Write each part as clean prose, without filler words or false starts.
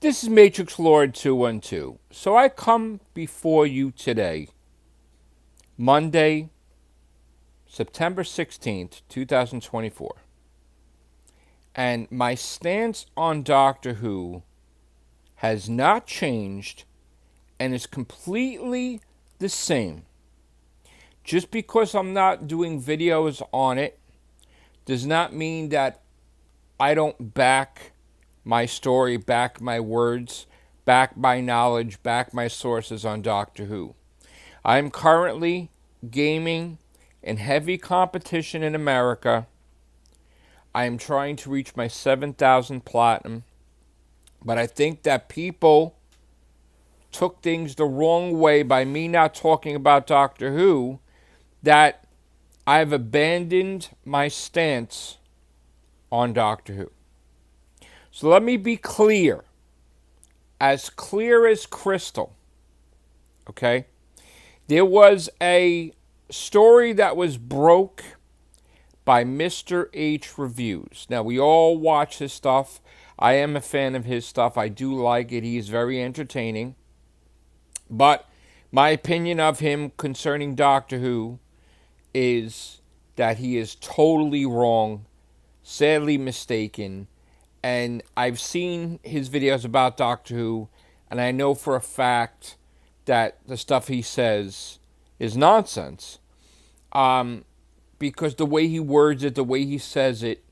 This is Matrix Lord 212. So I come before you today, Monday, September 16th, 2024. And my stance on Doctor Who has not changed and is completely the same. Just because I'm not doing videos on it does not mean that I don't back my story, back my words, back my knowledge, back my sources on Doctor Who. I'm currently gaming in heavy competition in America. I am trying to reach my 7,000 platinum, but I think that people took things the wrong way by me not talking about Doctor Who, that I've abandoned my stance on Doctor Who. So let me be clear as crystal, okay? There was a story that was broke by Mr. H Reviews. Now, we all watch his stuff. I am a fan of his stuff. I do like it. He is very entertaining. But my opinion of him concerning Doctor Who is that he is totally wrong, sadly mistaken, and I've seen his videos about Doctor Who, and I know for a fact that the stuff he says is nonsense. Because the way he words it, the way he says it,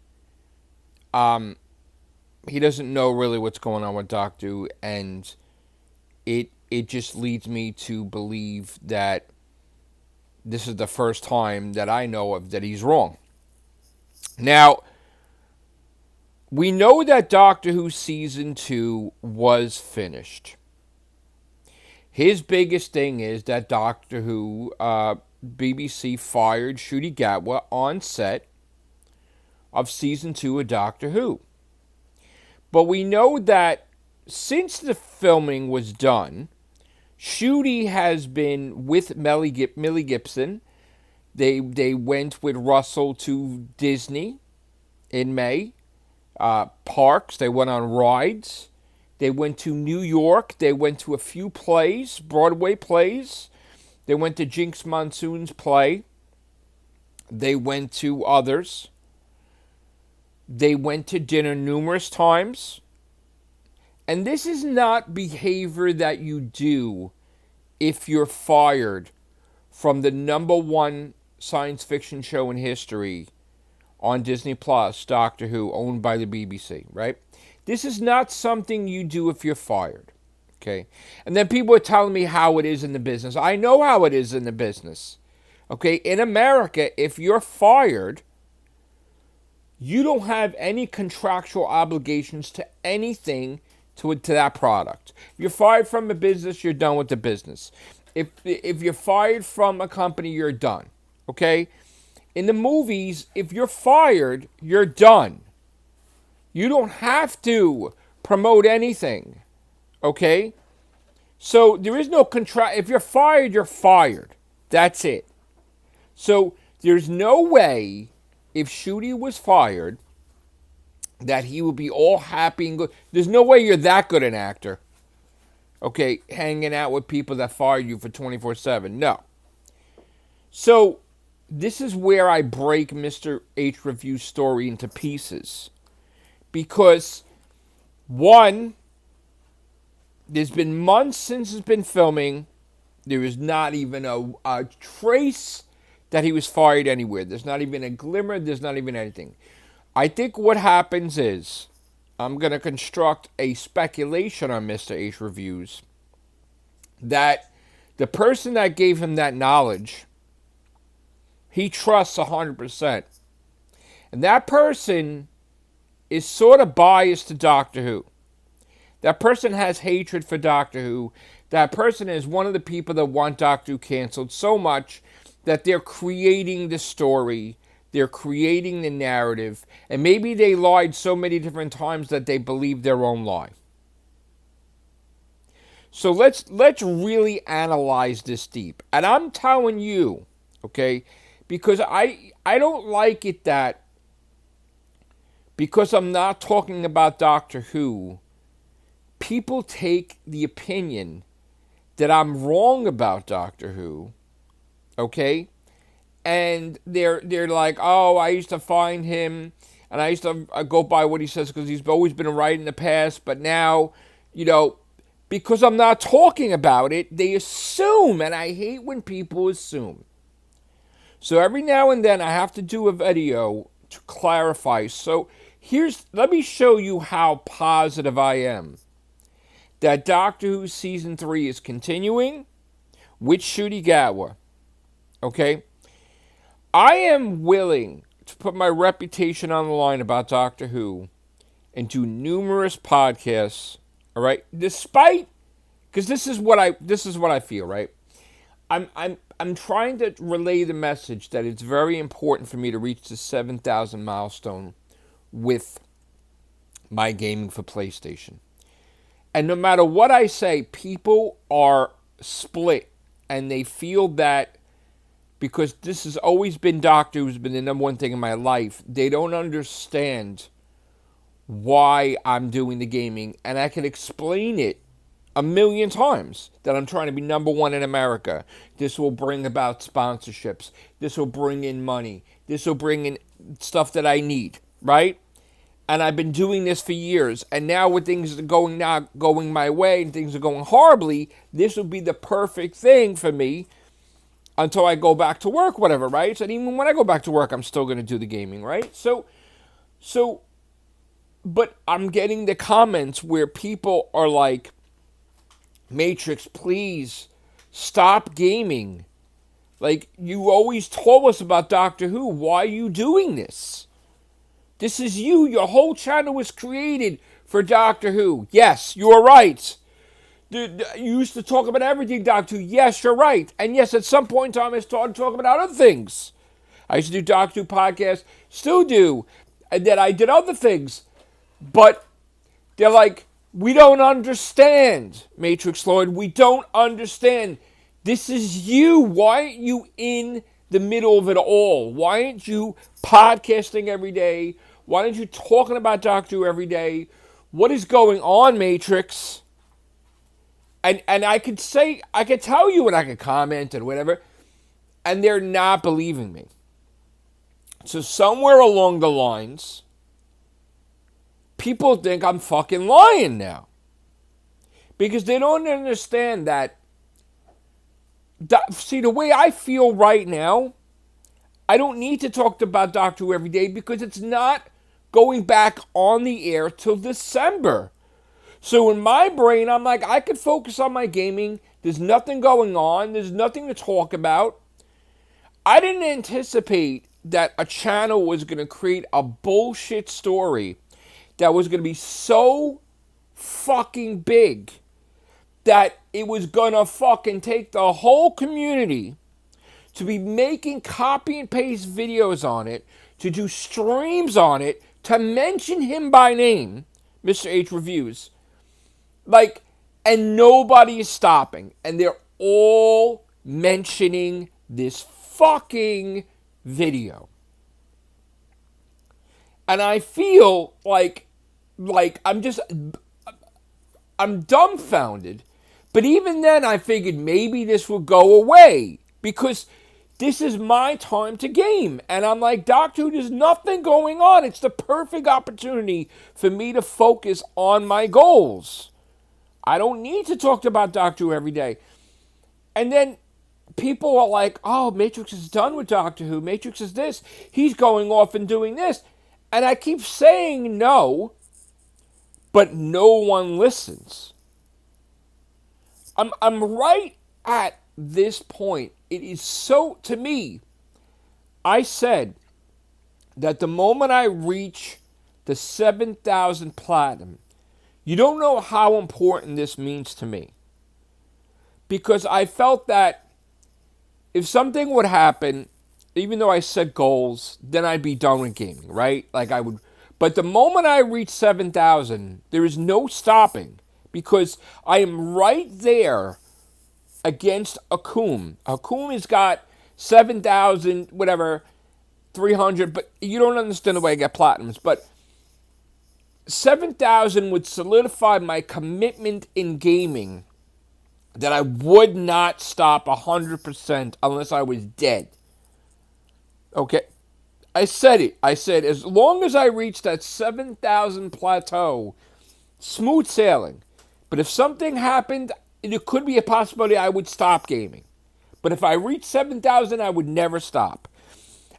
he doesn't know really what's going on with Doctor Who, and it just leads me to believe that this is the first time that I know of that he's wrong. Now, we know that Doctor Who Season 2 was finished. His biggest thing is that Doctor Who, BBC fired Ncuti Gatwa on set of Season 2 of Doctor Who. But we know that since the filming was done, Ncuti has been with Millie Gibson. They went with Russell to Disney in May. Parks, they went on rides. They went to New York. They went to a few plays, Broadway plays. They went to Jinx Monsoon's play. They went to others. They went to dinner numerous times. And this is not behavior that you do if you're fired from the #1 science fiction show in history on Disney Plus, Doctor Who, owned by the BBC, right? This is not something you do if you're fired, okay? And then people are telling me how it is in the business. I know how it is in the business, okay? In America, if you're fired, you don't have any contractual obligations to anything to that product. If you're fired from a business, you're done with the business. If you're fired from a company, you're done, okay? In the movies, if you're fired, you're done. You don't have to promote anything, okay? So there is no contract. If you're fired, you're fired. That's it. So there's no way, if Ncuti was fired, that he would be all happy and good. There's no way you're that good an actor, okay, hanging out with people that fired you for 24/7. No. So this is where I break Mr. H Review's story into pieces. Because, one, there's been months since it's been filming. There is not even a trace that he was fired anywhere. There's not even a glimmer. There's not even anything. I think what happens is, I'm going to construct a speculation on Mr. H Reviews, that the person that gave him that knowledge, he trusts 100%. And that person is sort of biased to Doctor Who. That person has hatred for Doctor Who. That person is one of the people that want Doctor Who canceled so much that they're creating the story, they're creating the narrative, and maybe they lied so many different times that they believe their own lie. So let's really analyze this deep. And I'm telling you, okay, because I don't like it that because I'm not talking about Doctor Who, people take the opinion that I'm wrong about Doctor Who, okay? And they're like, oh, I used to find him, and I used to go by what he says because he's always been right in the past, but now, you know, because I'm not talking about it, they assume, and I hate when people assume. So every now and then I have to do a video to clarify. So let me show you how positive I am that Doctor Who Season 3 is continuing with Ncuti Gatwa. Okay? I am willing to put my reputation on the line about Doctor Who and do numerous podcasts, all right? Despite, because this is what I feel, right? I'm trying to relay the message that it's very important for me to reach the 7,000 milestone with my gaming for PlayStation. And no matter what I say, people are split, and they feel that because this has always been Doctor Who's been the number one thing in my life, they don't understand why I'm doing the gaming, and I can explain it a million times that I'm trying to be number one in America. This will bring about sponsorships. This will bring in money. This will bring in stuff that I need, right? And I've been doing this for years. And now with things not going my way and things are going horribly, this will be the perfect thing for me until I go back to work, whatever, right? And even when I go back to work, I'm still going to do the gaming, right? So, but I'm getting the comments where people are like, Matrix, please stop gaming. Like, you always told us about Doctor Who. Why are you doing this? This is you. Your whole channel was created for Doctor Who. Yes, you are right. You used to talk about everything, Doctor Who. Yes, you're right. And yes, at some point in time, I started talking about other things. I used to do Doctor Who podcasts. Still do. And then I did other things. But they're like, we don't understand, Matrix Lord. We don't understand. This is you. Why aren't you in the middle of it all? Why aren't you podcasting every day? Why aren't you talking about Doctor Who every day? What is going on, Matrix? And I could tell you and I could comment and whatever, and they're not believing me. So somewhere along the lines, people think I'm fucking lying now. Because they don't understand that, see, the way I feel right now, I don't need to talk about Doctor Who every day because it's not going back on the air till December. So in my brain, I'm like, I could focus on my gaming. There's nothing going on. There's nothing to talk about. I didn't anticipate that a channel was going to create a bullshit story that was going to be so fucking big that it was going to fucking take the whole community to be making copy and paste videos on it, to do streams on it, to mention him by name, Mr. H Reviews. Like, and nobody is stopping. And they're all mentioning this fucking video. And I feel like I'm dumbfounded. But even then I figured maybe this will go away. Because this is my time to game. And I'm like, Doctor Who, there's nothing going on. It's the perfect opportunity for me to focus on my goals. I don't need to talk about Doctor Who every day. And then people are like, oh, Matrix is done with Doctor Who. Matrix is this. He's going off and doing this. And I keep saying no, but no one listens. I'm right at this point. It is so, to me, I said that the moment I reach the 7,000 platinum, you don't know how important this means to me. Because I felt that if something would happen, even though I set goals, then I'd be done with gaming, right? Like I would. But the moment I reach 7,000, there is no stopping. Because I am right there against Akum. Akum has got 7,000, whatever, 300. But you don't understand the way I get platinums. But 7,000 would solidify my commitment in gaming that I would not stop 100% unless I was dead. Okay? I said it. I said, as long as I reach that 7,000 plateau, smooth sailing. But if something happened, it could be a possibility I would stop gaming. But if I reach 7,000, I would never stop.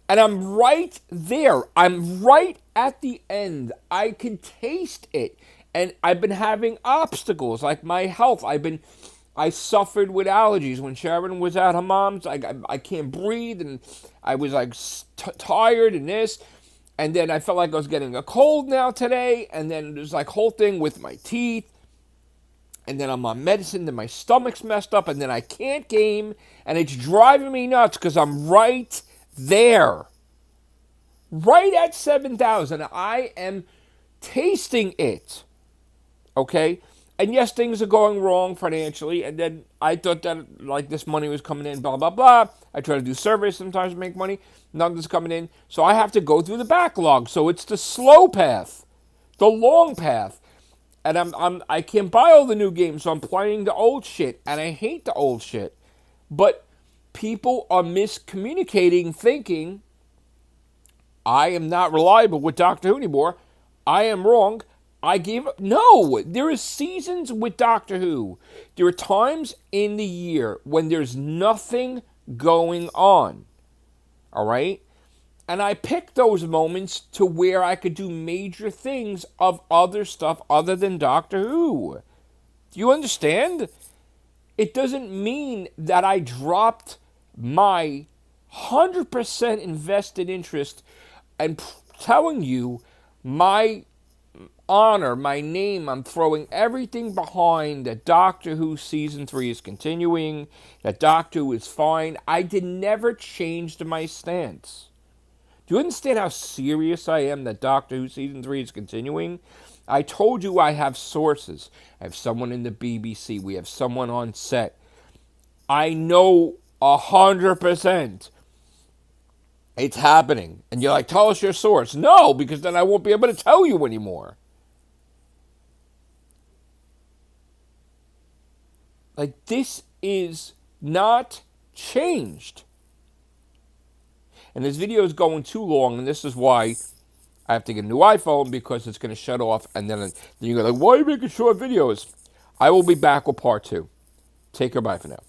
And I'm right there. I'm right at the end. I can taste it. And I've been having obstacles like my health. I suffered with allergies when Sharon was at her mom's. I can't breathe, and I was like tired and this. And then I felt like I was getting a cold now today. And then there's like whole thing with my teeth. And then I'm on medicine, then my stomach's messed up, and then I can't game, and it's driving me nuts because I'm right there. Right at 7,000. I am tasting it. Okay? And yes, things are going wrong financially, and then I thought that like this money was coming in, blah, blah, blah. I try to do surveys sometimes to make money. Nothing's coming in. So I have to go through the backlog. So it's the slow path, the long path. And I can't buy all the new games, so I'm playing the old shit. And I hate the old shit. But people are miscommunicating, thinking I am not reliable with Doctor Who anymore. I am wrong. I gave up. No, there is seasons with Doctor Who. There are times in the year when there's nothing going on. All right? And I picked those moments to where I could do major things of other stuff other than Doctor Who. Do you understand? It doesn't mean that I dropped my 100% invested interest and telling you my honor, my name. I'm throwing everything behind that Doctor Who Season 3 is continuing, that Doctor Who is fine. I did never change my stance. Do you understand how serious I am that Doctor Who Season 3 is continuing? I told you I have sources. I have someone in the BBC. We have someone on set. I know 100% it's happening. And you're like, tell us your source. No, because then I won't be able to tell you anymore. Like, this is not changed. And this video is going too long, and this is why I have to get a new iPhone, because it's going to shut off, and then you're like, why are you making short videos? I will be back with part 2. Take care, bye for now.